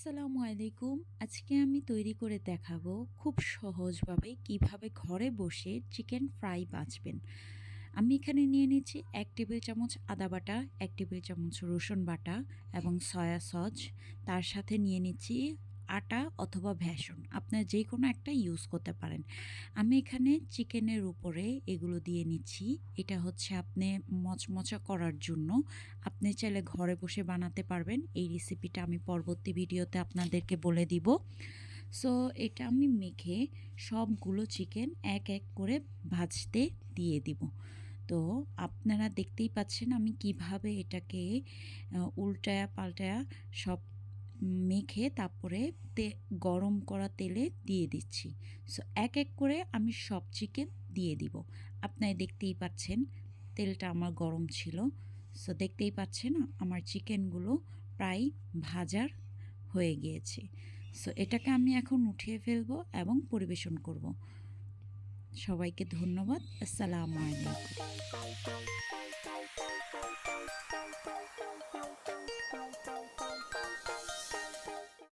আসসালামু আলাইকুম। আজকে আমি তৈরি করে দেখাবো খুব সহজভাবে কিভাবে ঘরে বসে চিকেন ফ্রাই বাছবেন। আমি এখানে নিয়ে নিচ্ছি ১ টেবিল চামচ আদা বাটা, ১ টেবিল চামচ রসুন বাটা এবং সয়া সস। তার সাথে নিয়ে নিচ্ছি আটা অথবা বেসন। আপনার যেকোনো একটা ইউজ করতে পারেন। আমি এখানে চিকেনের উপরে এগুলো দিয়ে নিচ্ছি। এটা হচ্ছে আপনি মচমচা করার জন্য। আপনি চাইলে ঘরে বসে বানাতে পারবেন। এই রেসিপিটা আমি পরবর্তী ভিডিওতে আপনাদেরকে বলে দিব। সো এটা আমি মেখে সবগুলো চিকেন এক এক করে ভাজতে দিয়ে দিব। তো আপনারা দেখতেই পাচ্ছেন আমি কিভাবে এটাকে উল্টায়া পাল্টায়া সব মেখে তারপরে গরম করা তেলে দিয়ে দিচ্ছি। সো এক এক করে আমি সব চিকেন দিয়ে দিব। আপনারা দেখতেই পাচ্ছেন তেলটা আমার গরম ছিল। সো দেখতেই পাচ্ছেন আমার চিকেনগুলো প্রায় ভাজার হয়ে গিয়েছে। সো এটাকে আমি এখন উঠিয়ে ফেলবো এবং পরিবেশন করব। সবাইকে ধন্যবাদ। আসসালামু আলাইকুম।